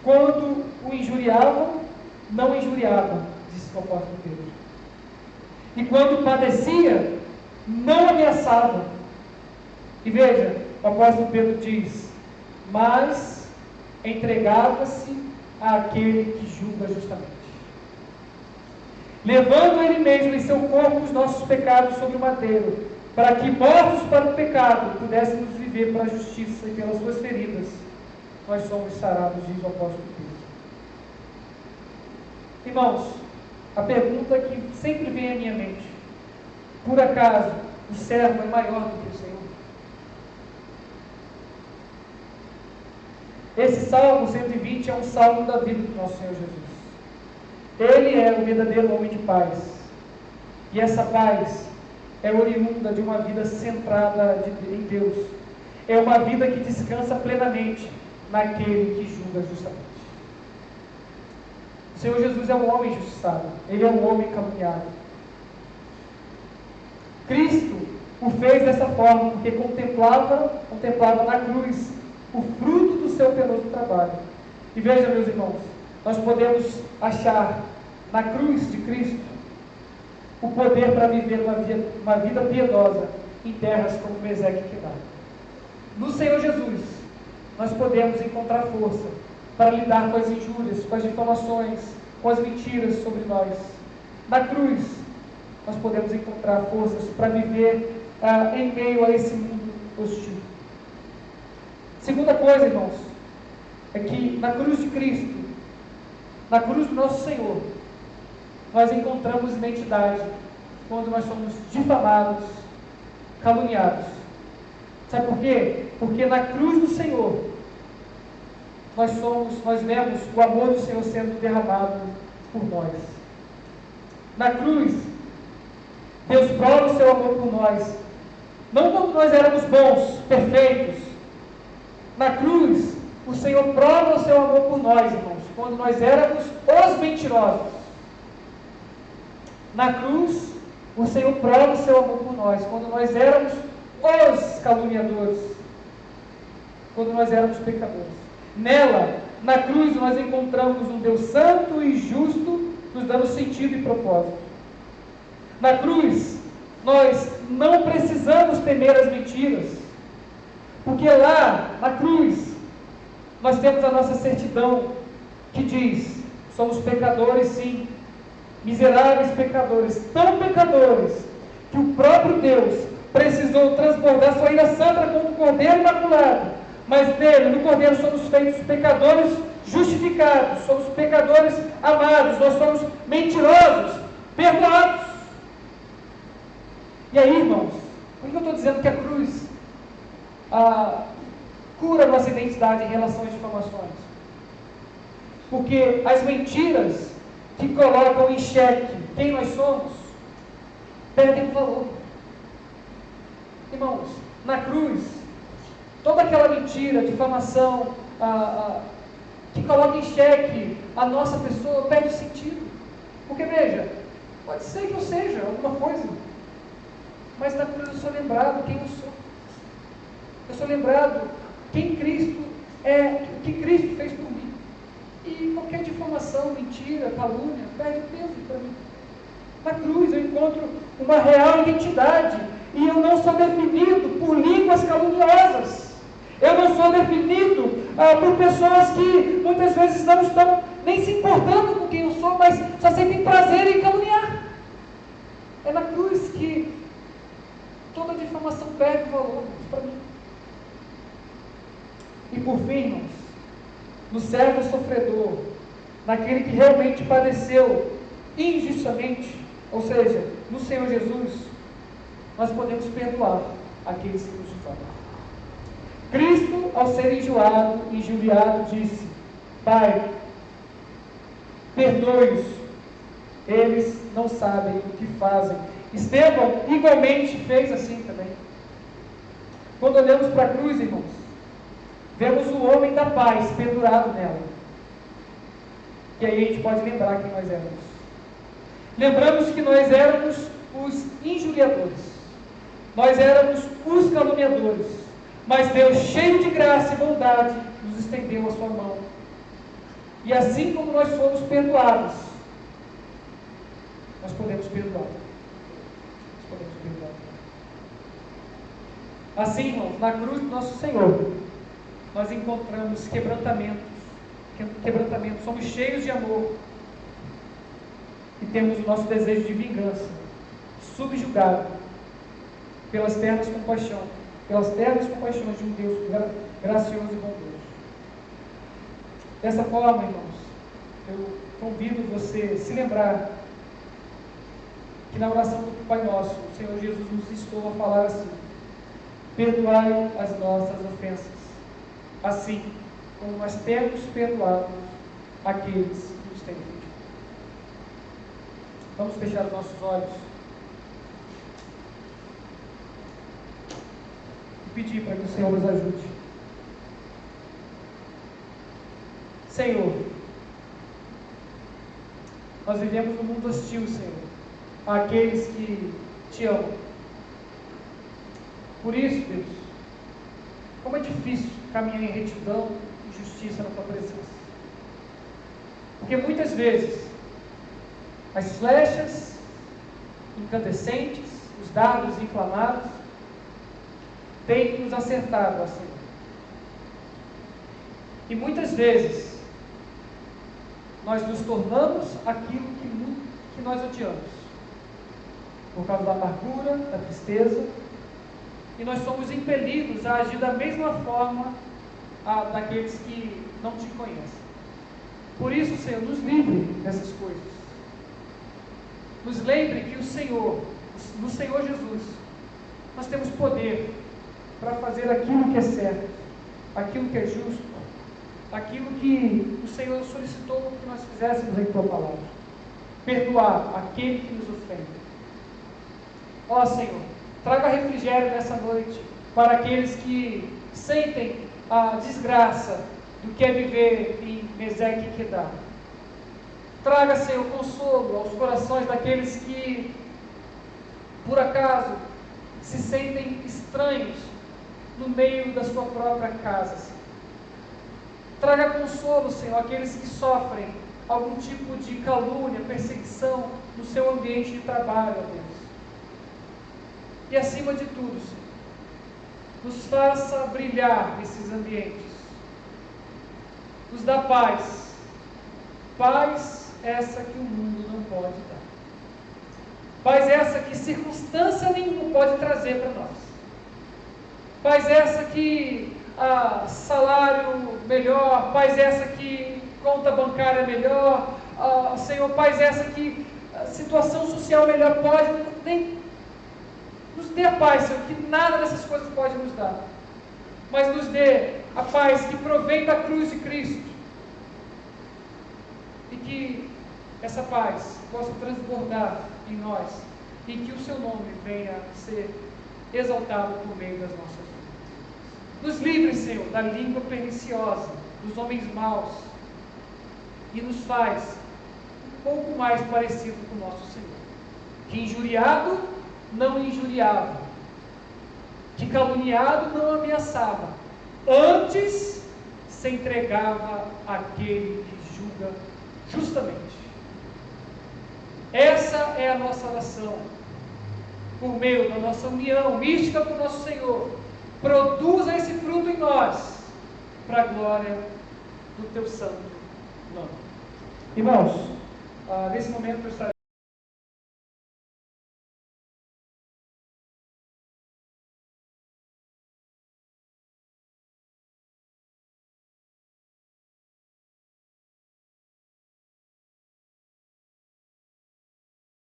quando o injuriavam, não injuriava, disse o apóstolo Pedro. E quando padecia, não ameaçava. E veja, o apóstolo Pedro diz: mas entregava-se àquele que julga justamente, levando ele mesmo em seu corpo os nossos pecados sobre o madeiro, para que, mortos para o pecado, pudéssemos viver para a justiça, e pelas suas feridas nós somos sarados, diz o apóstolo Pedro. Irmãos, a pergunta que sempre vem à minha mente: por acaso o servo é maior do que o Senhor? Esse Salmo 120 é um salmo da vida do nosso Senhor Jesus. Ele é o verdadeiro homem de paz. E essa paz é oriunda de uma vida centrada em Deus. É uma vida que descansa plenamente naquele que julga justamente. O Senhor Jesus é um homem injustiçado. Ele é um homem caluniado. Cristo o fez dessa forma porque contemplava na cruz o fruto do seu penoso trabalho. E veja, meus irmãos, nós podemos achar na cruz de Cristo o poder para viver uma vida piedosa em terras como Meseque e Quedar. No Senhor Jesus, nós podemos encontrar força para lidar com as injúrias, com as difamações, com as mentiras sobre nós. Na cruz, nós podemos encontrar forças para viver em meio a esse mundo hostil. Segunda coisa, irmãos, é que na cruz de Cristo, na cruz do nosso Senhor, nós encontramos identidade quando nós somos difamados, caluniados. Sabe por quê? Porque na cruz do Senhor, nós vemos o amor do Senhor sendo derramado por nós. Na cruz, Deus prova o seu amor por nós, não quando nós éramos bons, perfeitos. Na cruz, o Senhor prova o seu amor por nós, irmãos, quando nós éramos os mentirosos. Na cruz, o Senhor prova o seu amor por nós, quando nós éramos os caluniadores, quando nós éramos pecadores. Nela, na cruz, nós encontramos um Deus santo e justo, nos dando sentido e propósito. Na cruz, nós não precisamos temer as mentiras, porque lá, na cruz, nós temos a nossa certidão, que diz: somos pecadores, sim, miseráveis pecadores, tão pecadores, que o próprio Deus precisou transbordar sua ira santa como um cordeiro imaculado, mas nele, no cordeiro, somos feitos pecadores justificados, somos pecadores amados, nós somos mentirosos, perdoados. E aí, irmãos, por que eu estou dizendo que a cruz cura a nossa identidade em relação às difamações? Porque as mentiras que colocam em xeque quem nós somos perdem o valor. Irmãos, na cruz, toda aquela mentira, difamação, que coloca em xeque a nossa pessoa, perde sentido. Porque veja, pode ser que eu seja alguma coisa, mas na cruz eu sou lembrado quem eu sou. Eu sou lembrado quem Cristo é, o que Cristo fez por mim. E qualquer difamação, mentira, calúnia, perde peso para mim. Na cruz eu encontro uma real identidade, e eu não sou definido por línguas caluniosas. Eu não sou definido por pessoas que muitas vezes não estão nem se importando com quem eu sou, mas só sentem prazer em caluniar. É na cruz que toda difamação perde valor para mim. E por fim, irmãos, no servo sofredor, naquele que realmente padeceu injustamente, ou seja, no Senhor Jesus, nós podemos perdoar aqueles que nos difamam. Cristo, ao ser injuriado, disse: Pai, perdoe-os, eles não sabem o que fazem. Estevão igualmente fez assim também. Quando olhamos para a cruz, irmãos, vemos o homem da paz pendurado nela. E aí a gente pode lembrar quem nós éramos. Lembramos que nós éramos os injuriadores. Nós éramos os caluniadores. Mas Deus, cheio de graça e bondade, nos estendeu a sua mão. E assim como nós fomos perdoados, nós podemos perdoar. Nós podemos perdoar. Assim, irmãos, na cruz do nosso Senhor, nós encontramos quebrantamento, somos cheios de amor, e temos o nosso desejo de vingança subjugado pelas ternas compaixões de um Deus gracioso e bondoso. Dessa forma, irmãos, eu convido você a se lembrar que na oração do Pai Nosso, o Senhor Jesus nos instou a falar assim: perdoai as nossas ofensas, assim como nós temos perdoado aqueles que nos têm ofendido. Vamos fechar os nossos olhos e pedir para que o Senhor nos ajude. Senhor, nós vivemos num mundo hostil, Senhor, àqueles que te amam. Por isso, Deus, como é difícil caminhar em retidão e justiça na tua presença. Porque muitas vezes as flechas incandescentes, os dardos inflamados, têm nos acertado, ó Senhor. E muitas vezes nós nos tornamos aquilo que nós odiamos, por causa da amargura, da tristeza, e nós somos impelidos a agir da mesma forma daqueles que não te conhecem. Por isso, Senhor, nos livre dessas coisas. Nos lembre que no Senhor Jesus, nós temos poder para fazer aquilo que é certo, aquilo que é justo, aquilo que o Senhor solicitou que nós fizéssemos em tua palavra. Perdoar aquele que nos ofende. Ó Senhor, traga refrigério nessa noite para aqueles que sentem a desgraça do que é viver em Meseque e Quedar. Traga, Senhor, consolo aos corações daqueles que, por acaso, se sentem estranhos no meio da sua própria casa, Senhor. Traga consolo, Senhor, àqueles que sofrem algum tipo de calúnia, perseguição no seu ambiente de trabalho, ó Deus. E acima de tudo, Senhor, nos faça brilhar nesses ambientes. Nos dá paz. Paz essa que o mundo não pode dar. Paz essa que circunstância nenhuma pode trazer para nós. Paz essa que salário melhor, paz essa que conta bancária melhor, Senhor, paz essa que situação social melhor pode, nem nos dê a paz, Senhor, que nada dessas coisas pode nos dar, mas nos dê a paz que provém da cruz de Cristo, e que essa paz possa transbordar em nós, e que o seu nome venha a ser exaltado por meio das nossas vidas. Nos livre, Senhor, da língua perniciosa, dos homens maus, e nos faz um pouco mais parecido com o nosso Senhor, que injuriado não injuriava, que caluniado não ameaçava, antes se entregava àquele que julga justamente. Essa é a nossa oração, por meio da nossa união mística com o nosso Senhor. Produza esse fruto em nós, para a glória do teu santo nome. Irmãos, nesse momento eu estarei